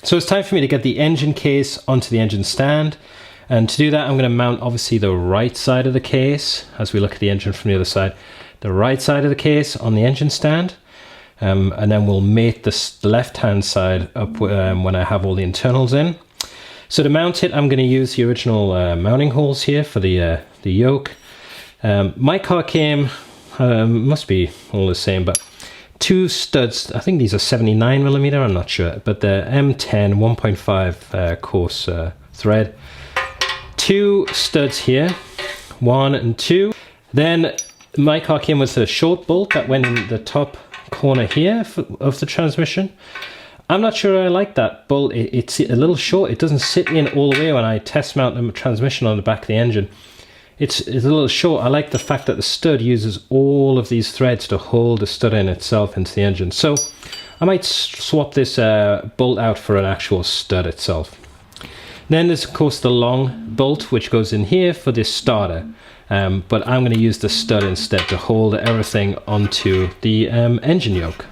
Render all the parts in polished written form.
So it's time for me to get the engine case onto the engine stand. And to do that, I'm going to mount obviously the right side of the case, as we look at the engine from the other side, the right side of the case on the engine stand. And then we'll mate the left-hand side up when I have all the internals in. So to mount it, I'm going to use the original mounting holes here for the yoke. My car came, must be all the same, but 2 studs, I think these are 79mm, I'm not sure, but the M10 1.5 coarse thread. 2 studs here, 1 and 2. Then my car came with a short bolt that went in the top corner here of the transmission. I'm not sure I like that bolt. It's a little short. It doesn't sit in all the way when I test mount the transmission on the back of the engine. It's a little short. I like the fact that the stud uses all of these threads to hold the stud in itself into the engine. So I might swap this bolt out for an actual stud itself. Then there's of course the long bolt which goes in here for this starter. But I'm going to use the stud instead to hold everything onto the engine yoke.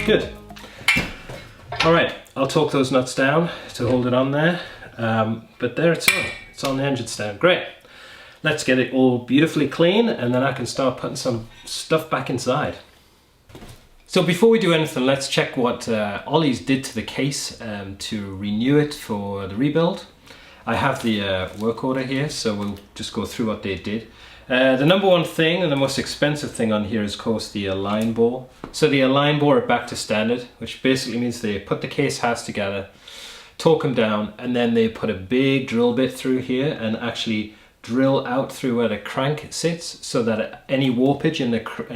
Good. All right, I'll torque those nuts down to hold it on there. But there it's on the engine stand. Great. Let's get it all beautifully clean and then I can start putting some stuff back inside. So before we do anything, let's check what Ollie's did to the case to renew it for the rebuild. I have the work order here, so we'll just go through what they did. The number one thing and the most expensive thing on here is, of course, the align bore. So the align bore are back to standard, which basically means they put the case halves together, torque them down, and then they put a big drill bit through here and actually drill out through where the crank sits, so that any warpage in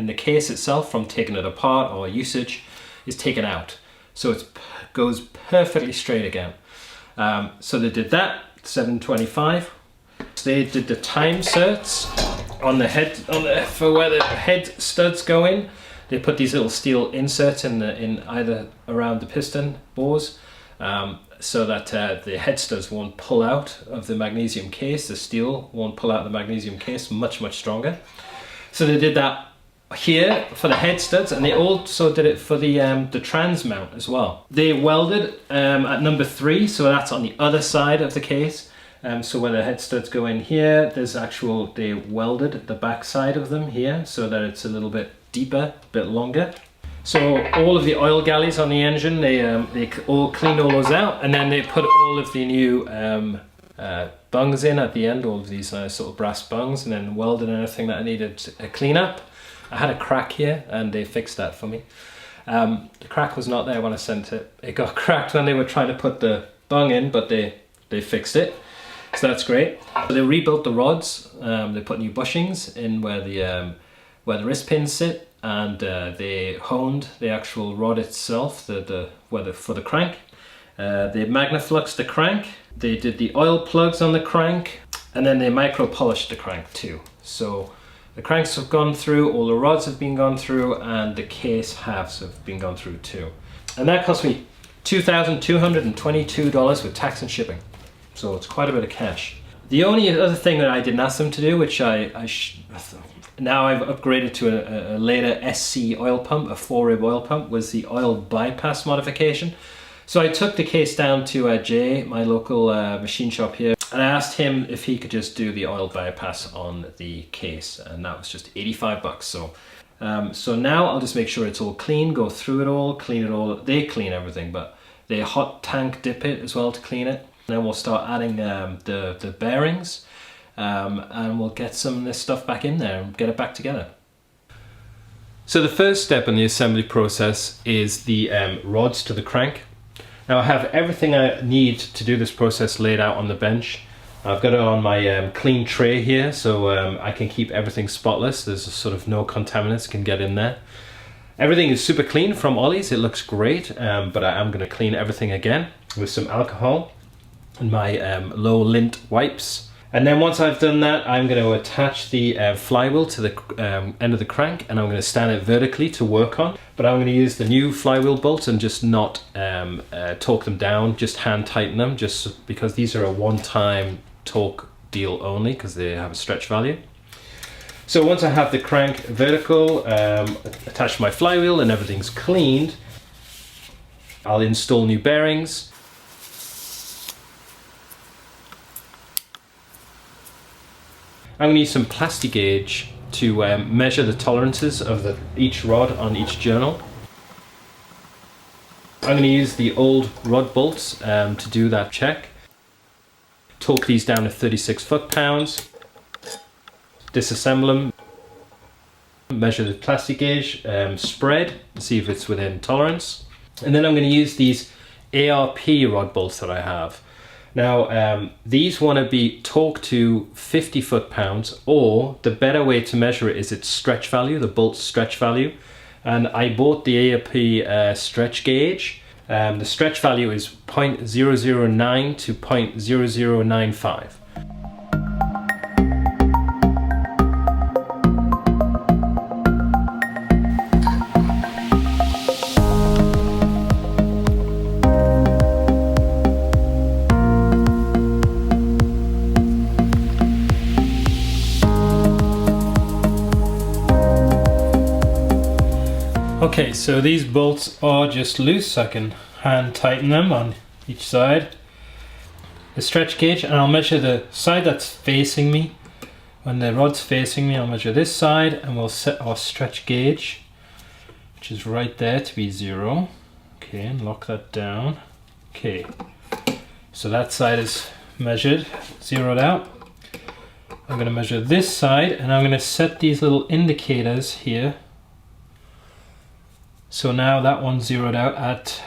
the case itself from taking it apart or usage is taken out. So it goes perfectly straight again. So they did that, 725. They did the time certs on the head, for where the head studs go in. They put these little steel inserts in either around the piston bores, so that the head studs won't pull out of the magnesium case. The steel won't pull out the magnesium case, much stronger. So they did that here for the head studs, and they also did it for the trans mount as well. They welded at number 3, so that's on the other side of the case. So where the head studs go in here, they welded the back side of them here so that it's a little bit deeper, a bit longer. So all of the oil galleys on the engine, they all cleaned all those out, and then they put all of the new bungs in at the end, all of these sort of brass bungs, and then welded anything that I needed a clean up. I had a crack here and they fixed that for me. The crack was not there when I sent it. It got cracked when they were trying to put the bung in, but they fixed it. So that's great. So they rebuilt the rods. They put new bushings in where the wrist pins sit, and they honed the actual rod itself, for the crank. They magnafluxed the crank. They did the oil plugs on the crank, and then they micro polished the crank too. So the cranks have gone through, all the rods have been gone through, and the case halves have been gone through too. And that cost me $2,222 with tax and shipping. So it's quite a bit of cash. The only other thing that I didn't ask them to do, which now I've upgraded to a later SC oil pump, a 4-rib oil pump, was the oil bypass modification. So I took the case down to Jay, my local machine shop here, and I asked him if he could just do the oil bypass on the case, and that was just 85 bucks. So now I'll just make sure it's all clean, go through it all, clean it all. They clean everything, but they hot tank dip it as well to clean it. Then we'll start adding the bearings, and we'll get some of this stuff back in there and get it back together. So the first step in the assembly process is the rods to the crank. Now I have everything I need to do this process laid out on the bench. I've got it on my clean tray here, so I can keep everything spotless. There's sort of no contaminants can get in there. Everything is super clean from Ollie's. It looks great, but I am going to clean everything again with some alcohol and my low lint wipes. And then once I've done that, I'm going to attach the flywheel to the end of the crank, and I'm going to stand it vertically to work on. But I'm going to use the new flywheel bolts and just not torque them down, just hand tighten them, just because these are a one-time torque deal only because they have a stretch value. So once I have the crank vertical, attached to my flywheel and everything's cleaned, I'll install new bearings. I'm going to use some plastic gauge to measure the tolerances of each rod on each journal. I'm going to use the old rod bolts to do that check. Torque these down to 36 foot-pounds. Disassemble them. Measure the plastic gauge spread and see if it's within tolerance. And then I'm going to use these ARP rod bolts that I have. Now, these want to be torqued to 50 foot-pounds, or the better way to measure it is its stretch value, the bolt's stretch value. And I bought the ARP stretch gauge. The stretch value is 0.009 to 0.0095. Okay, so these bolts are just loose. I can hand tighten them on each side. The stretch gauge, and I'll measure the side that's facing me. When the rod's facing me, I'll measure this side, and we'll set our stretch gauge, which is right there, to be 0. Okay, and lock that down. Okay, so that side is measured, zeroed out. I'm going to measure this side, and I'm going to set these little indicators here. So now that one's zeroed out at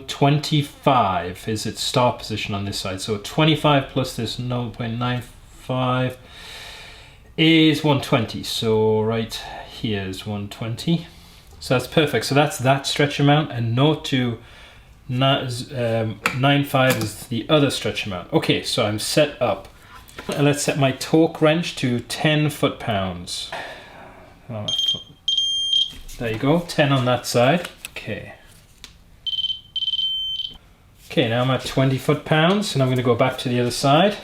25 is its start position on this side. So 25 plus this 0.95 is 120. So right here is 120. So that's perfect. So that's that stretch amount, and 0 to 95 is the other stretch amount. Okay, so I'm set up. And let's set my torque wrench to 10 foot-pounds. There you go, 10 on that side. Okay. Okay, now I'm at 20 foot-pounds, and I'm going to go back to the other side.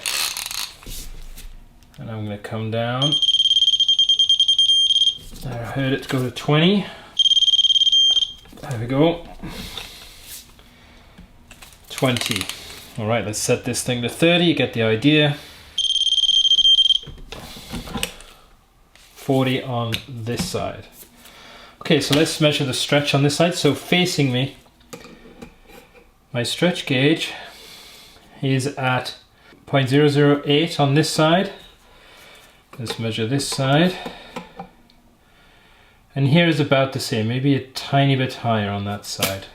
And I'm going to come down. I heard it go to 20. There we go. 20. All right, let's set this thing to 30, you get the idea. 40 on this side. Okay, so let's measure the stretch on this side. So facing me, my stretch gauge is at 0.008 on this side. Let's measure this side. And here is about the same, maybe a tiny bit higher on that side.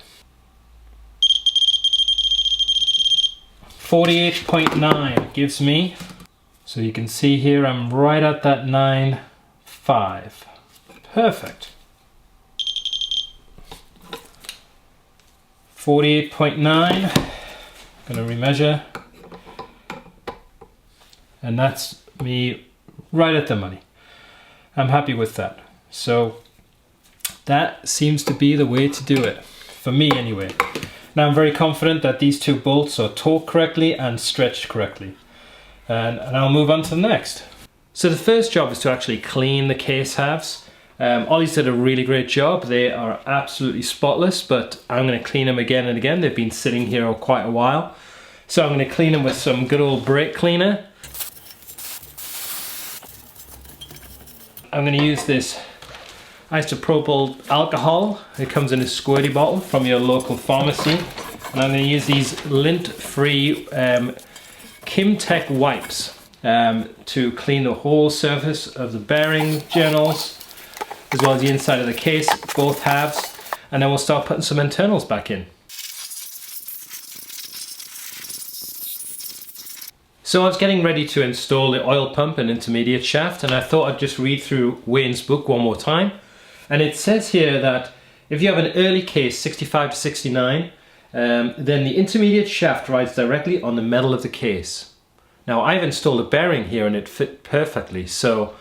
48.9 gives me, so you can see here I'm right at that 9.5. Perfect. 48.9, gonna remeasure, and that's me right at the money. I'm happy with that. So that seems to be the way to do it, for me anyway. Now I'm very confident that these two bolts are torqued correctly and stretched correctly. And I'll move on to the next. So the first job is to actually clean the case halves. Ollie's did a really great job. They are absolutely spotless, but I'm going to clean them again and again. They've been sitting here quite a while. So I'm going to clean them with some good old brake cleaner. I'm going to use this isopropyl alcohol. It comes in a squirty bottle from your local pharmacy. And I'm going to use these lint-free Kimtech wipes to clean the whole surface of the bearing journals, as well as the inside of the case, both halves, and then we'll start putting some internals back in. So I was getting ready to install the oil pump and intermediate shaft, and I thought I'd just read through Wayne's book one more time. And it says here that if you have an early case, 65 to 69, then the intermediate shaft rides directly on the metal of the case. Now I've installed a bearing here and it fit perfectly, so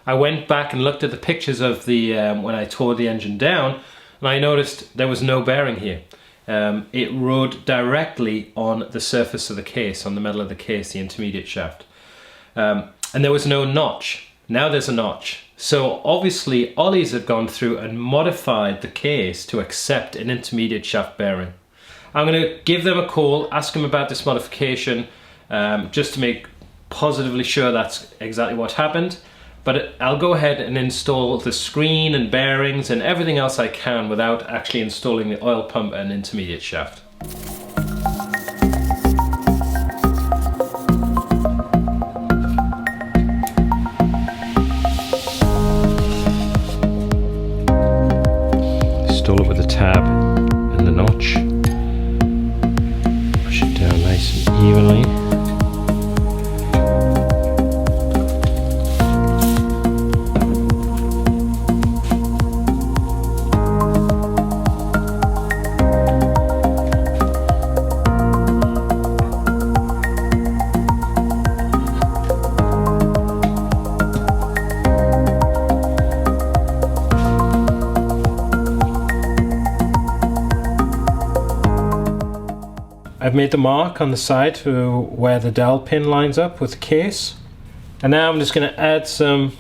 I went back and looked at the pictures of the when I tore the engine down, and I noticed there was no bearing here. It rode directly on the surface of the case, on the metal of the case, the intermediate shaft. And there was no notch. Now there's a notch. So obviously Ollie's had gone through and modified the case to accept an intermediate shaft bearing. I'm going to give them a call, ask them about this modification, just to make positively sure that's exactly what happened. But I'll go ahead and install the screen and bearings and everything else I can without actually installing the oil pump and intermediate shaft. Install it with the tab and the notch. Push it down nice and evenly. I've made the mark on the side to where the dowel pin lines up with the case, and now I'm just going to add some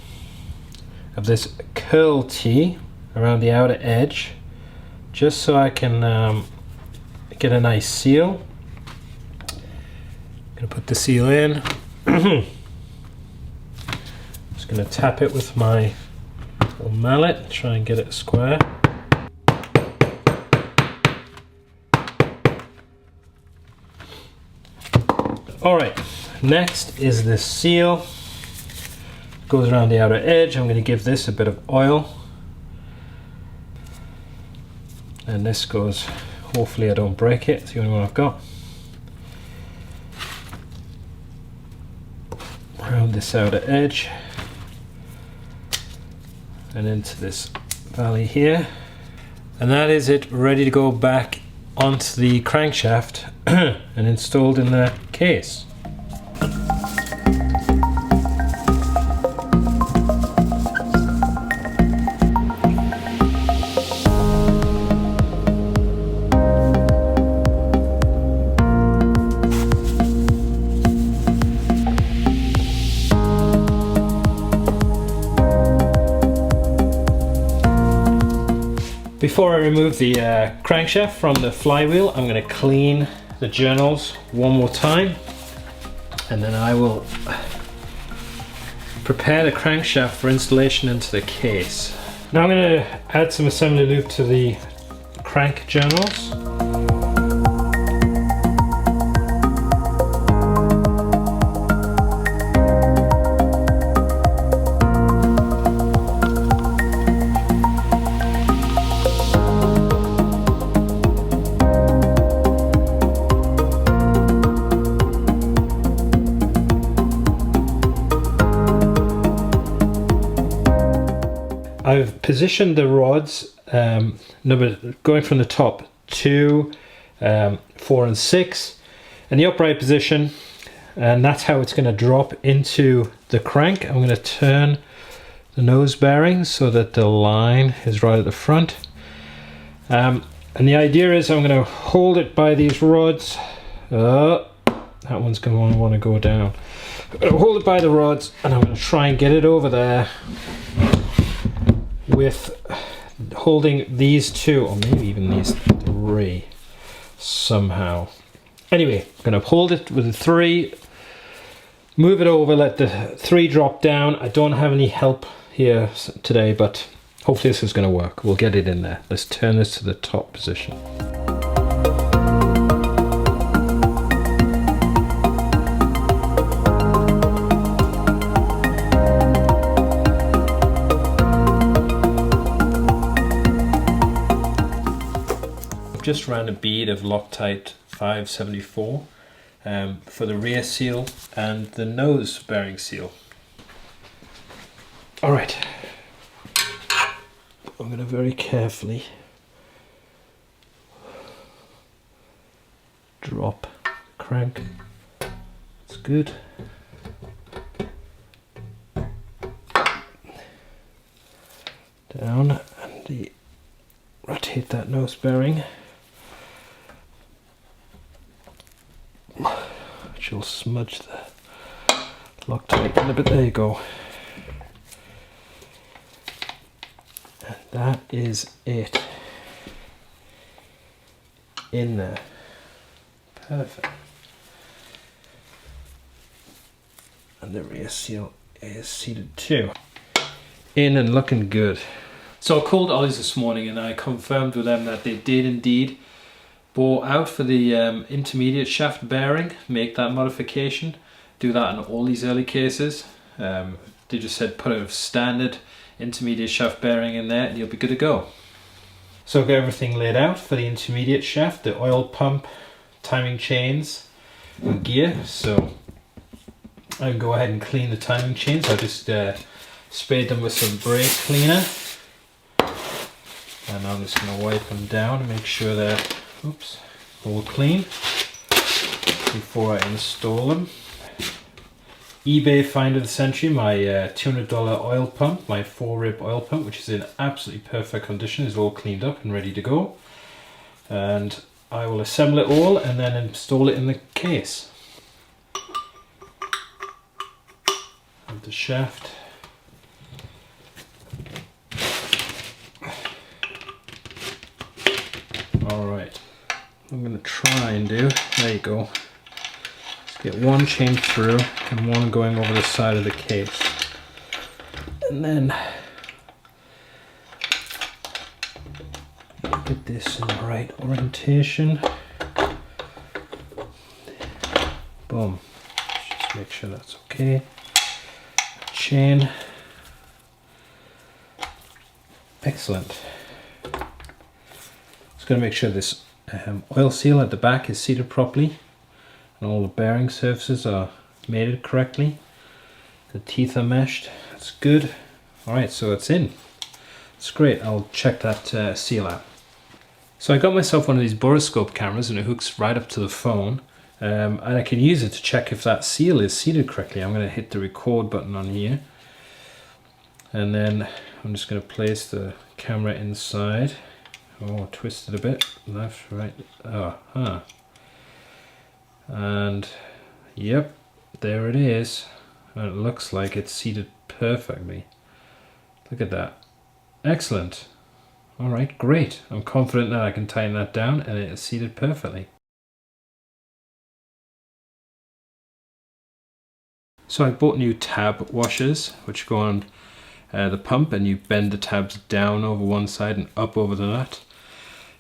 of this curl tee around the outer edge just so I can get a nice seal. I'm going to put the seal in. Just going to tap it with my little mallet, try and get it square. Alright, next is this seal. Goes around the outer edge. I'm going to give this a bit of oil. And this goes, hopefully I don't break it, it's the only one I've got. Around this outer edge. And into this valley here. And that is it, ready to go back onto the crankshaft and installed in the case. Before I remove the crankshaft from the flywheel, I'm going to clean the journals one more time, and then I will prepare the crankshaft for installation into the case. Now I'm going to add some assembly lube to the crank journals. I've positioned the rods, going from the top, 2, 4 and 6 in the upright position, and that's how it's going to drop into the crank. I'm going to turn the nose bearings so that the line is right at the front, and the idea is I'm going to hold it by these rods. That one's going to want to go down. I'm going to hold it by the rods and I'm going to try and get it over there with holding these 2, or maybe even these 3 somehow. Anyway, I'm going to hold it with the 3, move it over, let the 3 drop down. I don't have any help here today, but hopefully this is going to work. We'll get it in there. Let's turn this to the top position. Just ran a bead of Loctite 574 for the rear seal and the nose bearing seal. Alright, I'm going to very carefully drop the crank. It's good. Down and rotate that nose bearing, which will smudge the Loctite in a bit. There you go. And that is it. In there. Perfect. And the rear seal is seated too. In and looking good. So I called Ollie's this morning and I confirmed with them that they did indeed bore out for the intermediate shaft bearing, make that modification, do that in all these early cases. They just said put a standard intermediate shaft bearing in there and you'll be good to go. So I've got everything laid out for the intermediate shaft, the oil pump, timing chains and gear. So I can go ahead and clean the timing chains. I just sprayed them with some brake cleaner. And I'm just going to wipe them down and make sure they're all clean before I install them. eBay find of the century, my $200 oil pump, my 4-rib oil pump, which is in absolutely perfect condition, is all cleaned up and ready to go. And I will assemble it all and then install it in the case. And the shaft. Alright, I'm going to try and do, there you go, let's get one chain through and one going over the side of the case. And then get this in the right orientation. Boom. Just make sure that's okay. Chain. Excellent. Just going to make sure this oil seal at the back is seated properly and all the bearing surfaces are mated correctly. The teeth are meshed. That's good. Alright, so it's in. It's great. I'll check that seal out. So I got myself one of these borescope cameras and it hooks right up to the phone. And I can use it to check if that seal is seated correctly. I'm going to hit the record button on here. And then I'm just going to place the camera inside. Oh, twist it a bit, left, right, and yep, there it is. And it looks like it's seated perfectly. Look at that. Excellent. Alright, great. I'm confident that I can tighten that down and it is seated perfectly. So I bought new tab washers which go on the pump, and you bend the tabs down over one side and up over the nut.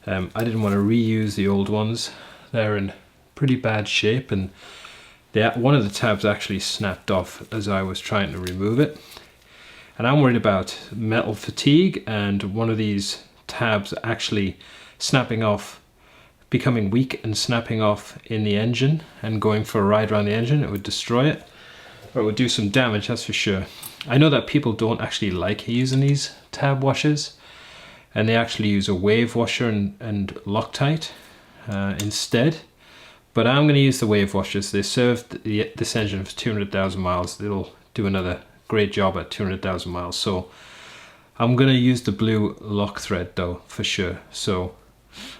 I didn't want to reuse the old ones. They're in pretty bad shape and one of the tabs actually snapped off as I was trying to remove it. And I'm worried about metal fatigue and one of these tabs actually snapping off, becoming weak and snapping off in the engine and going for a ride around the engine. It would destroy it, or it would do some damage, that's for sure. I know that people don't actually like using these tab washers and they actually use a wave washer and Loctite instead, but I'm going to use the wave washers. They served this engine for 200,000 miles. They'll do another great job at 200,000 miles. So I'm going to use the blue lock thread though, for sure. So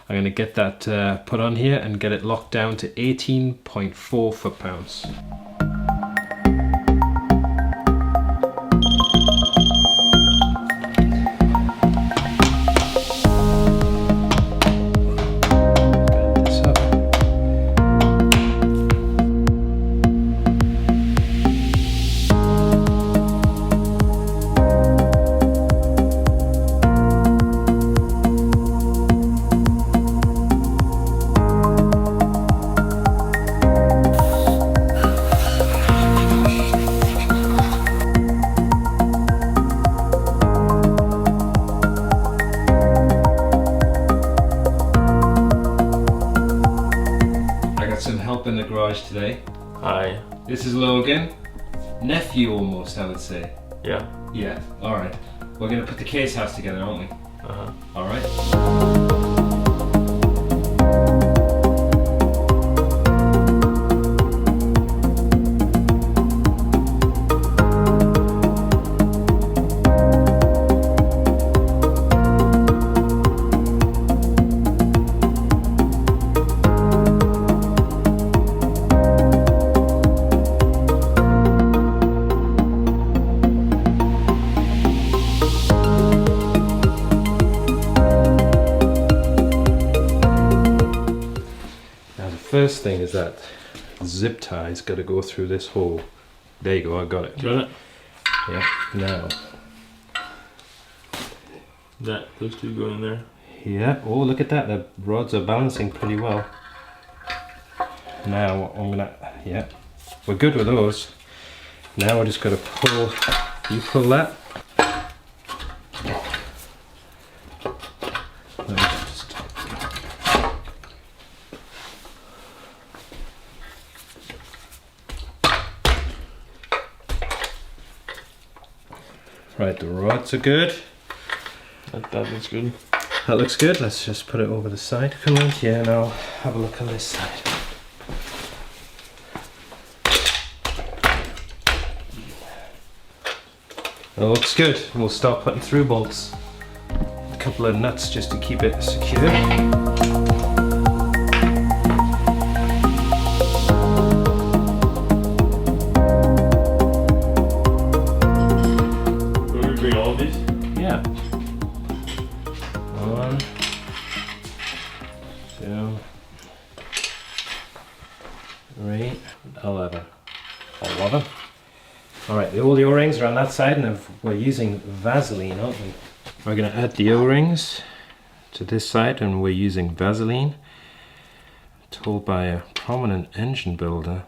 I'm going to get that put on here and get it locked down to 18.4 foot-pounds. garage today. Hi. This is Logan. Nephew almost, I would say. Yeah. Yeah, alright. We're gonna put the case house together, aren't we? Alright. First thing is that zip tie's got to go through this hole. There you go, I got it. Got it? Yeah, now. Those two go in there. Yeah, oh look at that, the rods are balancing pretty well. Now I'm gonna, yeah, we're good with those. Now we're just gonna pull, you pull that. Let me just right, the rods are good. That looks good. That looks good. Let's just put it over the side. Come on, yeah, now have a look on this side. That looks good. We'll start putting through bolts. A couple of nuts just to keep it secure. Yeah. 1, 2, 3, 11. 11. Alright, all the O-rings are on that side, and we're using Vaseline, aren't we? We're going to add the O-rings to this side, and we're using Vaseline, told by a prominent engine builder.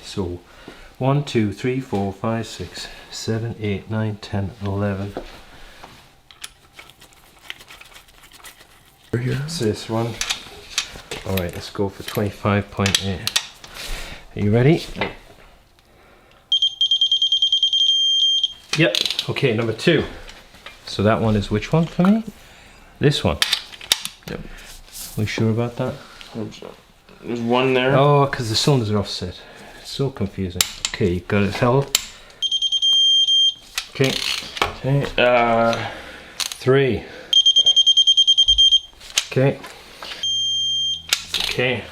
So 1, 2, 3, 4, 5, 6, 7, 8, 9, 10, 11. Over here. So this one. Alright, let's go for 25.8. Are you ready? Yep. Okay, number 2. So that one is which one for me? This one. Yep. We sure about that? There's one there. Oh, because the cylinders are offset. It's so confusing. Okay, you got it held. Okay. Okay. 3. Okay. Okay.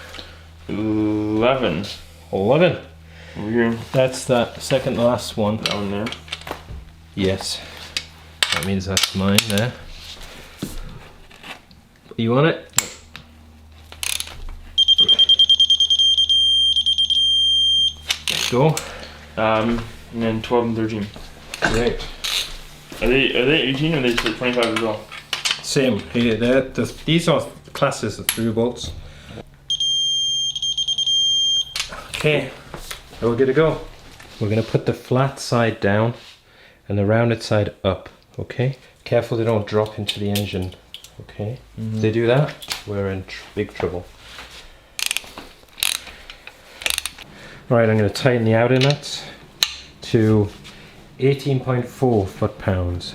11. 11. Over here. That's that second to last one. That one there. Yes. That means that's mine there. You want it? Go. And then 12 and 13. Great. Are they 18 or are they 25 as well? Same. Here, these are classes of through bolts. Okay. Now we're good to go. We're going to put the flat side down and the rounded side up. Okay. Careful they don't drop into the engine. Okay. If they do that, we're in big trouble. Right, I'm going to tighten the outer nuts to 18.4 foot-pounds.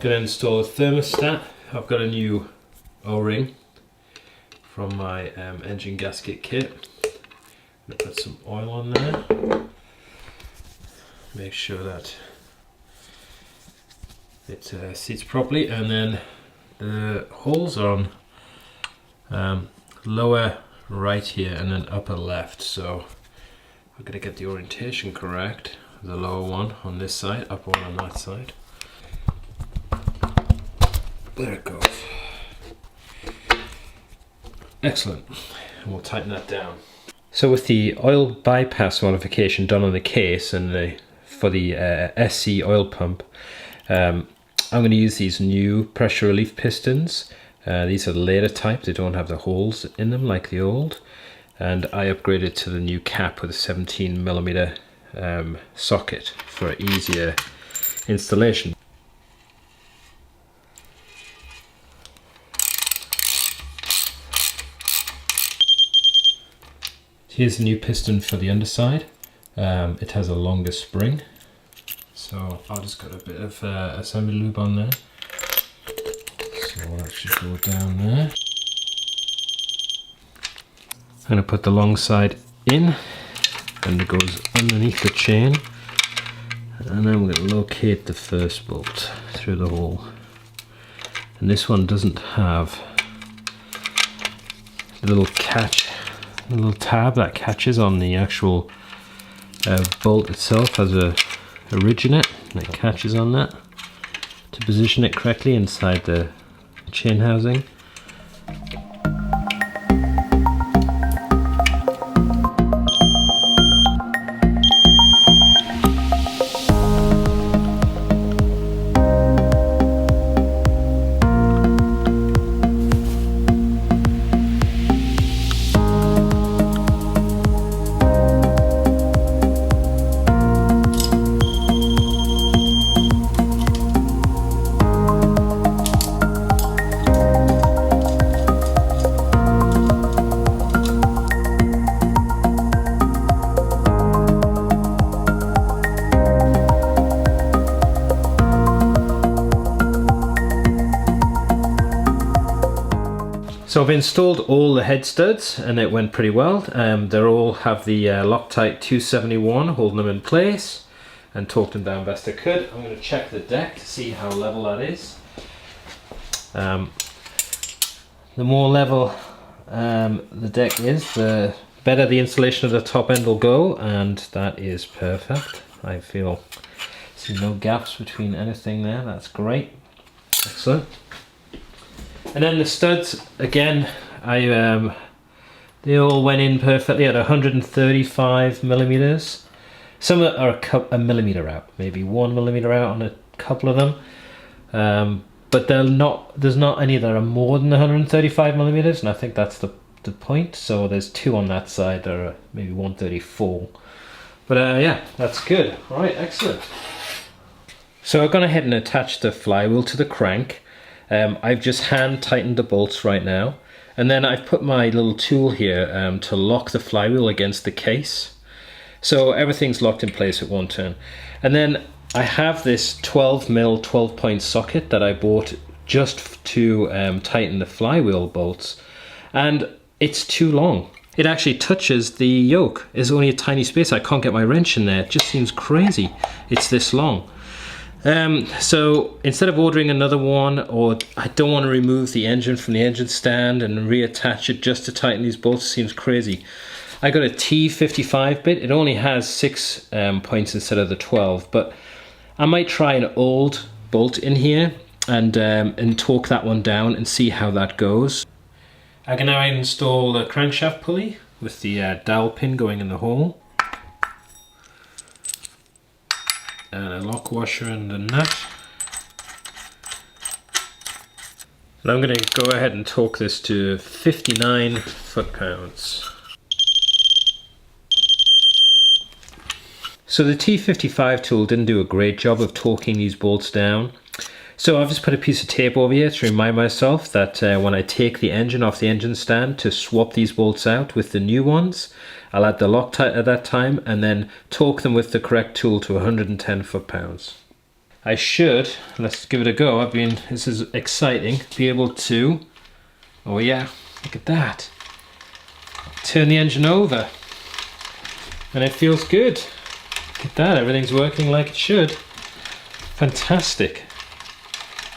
Going to install a thermostat. I've got a new O-ring from my engine gasket kit. I'm going to put some oil on there. Make sure that it seats properly, and then the holes on lower right here and then upper left. So I'm going to get the orientation correct. The lower one on this side, upper one on that side. There it goes. Excellent. And we'll tighten that down. So with the oil bypass modification done on the case and for the SC oil pump, I'm going to use these new pressure relief pistons. These are the later type, they don't have the holes in them like the old. And I upgraded to the new cap with a 17mm socket for easier installation. Here's the new piston for the underside. It has a longer spring, so I'll just got a bit of assembly lube on there. So that should go down there. I'm going to put the long side in, and it goes underneath the chain. And I'm going to locate the first bolt through the hole. And this one doesn't have the little catch. The little tab that catches on the actual bolt itself has a ridge in it, and it catches on that to position it correctly inside the chain housing. So I've installed all the head studs and it went pretty well. They all have the Loctite 271 holding them in place, and torqued them down best I could. I'm going to check the deck to see how level that is. The more level the deck is, the better the installation of the top end will go, and that is perfect. I see no gaps between anything there. That's great. Excellent. And then the studs, again, they all went in perfectly at 135mm. Some are a millimeter out, maybe 1mm out on a couple of them. But there's not any that are more than 135mm, and I think that's the point. So there's two on that side that are maybe 134. But yeah, that's good. All right, excellent. So I've gone ahead and attached the flywheel to the crank. I've just hand tightened the bolts right now, and then I've put my little tool here to lock the flywheel against the case. So everything's locked in place at one turn. And then I have this 12mm 12-point socket that I bought just to tighten the flywheel bolts, and it's too long. It actually touches the yoke. There's only a tiny space. I can't get my wrench in there. It just seems crazy. It's this long. So instead of ordering another one, or I don't want to remove the engine from the engine stand and reattach it just to tighten these bolts, seems crazy. I got a T55 bit. It only has 6 points instead of the 12, but I might try an old bolt in here and torque that one down and see how that goes. I can now install the crankshaft pulley with the dowel pin going in the hole. And a lock washer and a nut. And I'm going to go ahead and torque this to 59 foot-pounds. So the T55 tool didn't do a great job of torquing these bolts down. So I've just put a piece of tape over here to remind myself that when I take the engine off the engine stand to swap these bolts out with the new ones, I'll add the Loctite at that time and then torque them with the correct tool to 110 foot-pounds. I should, let's give it a go, this is exciting, be able to, oh yeah, look at that, turn the engine over, and it feels good. Look at that, everything's working like it should. Fantastic.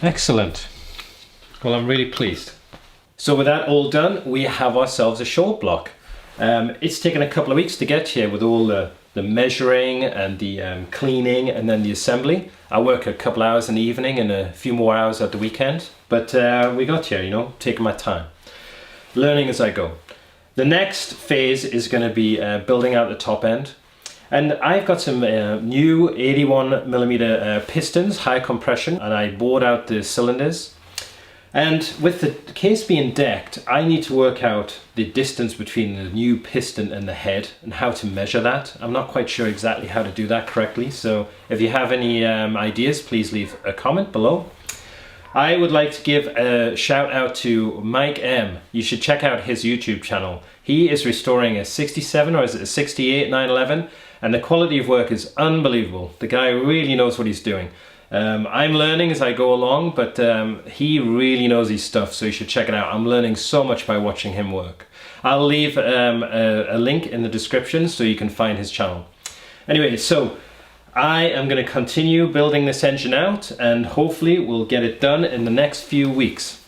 Excellent. Well, I'm really pleased. So with that all done, we have ourselves a short block. It's taken a couple of weeks to get here with all the measuring and the cleaning and then the assembly. I work a couple hours in the evening and a few more hours at the weekend, but we got here, you know, taking my time, learning as I go. The next phase is going to be building out the top end. And I've got some new 81mm pistons, high compression, and I bored out the cylinders. And with the case being decked, I need to work out the distance between the new piston and the head and how to measure that. I'm not quite sure exactly how to do that correctly, so if you have any ideas, please leave a comment below. I would like to give a shout out to Mike M. You should check out his YouTube channel. He is restoring a 67 or is it a 68 911, and the quality of work is unbelievable. The guy really knows what he's doing. I'm learning as I go along, but he really knows his stuff, so you should check it out. I'm learning so much by watching him work. I'll leave a link in the description so you can find his channel. Anyway, so I am going to continue building this engine out, and hopefully we'll get it done in the next few weeks.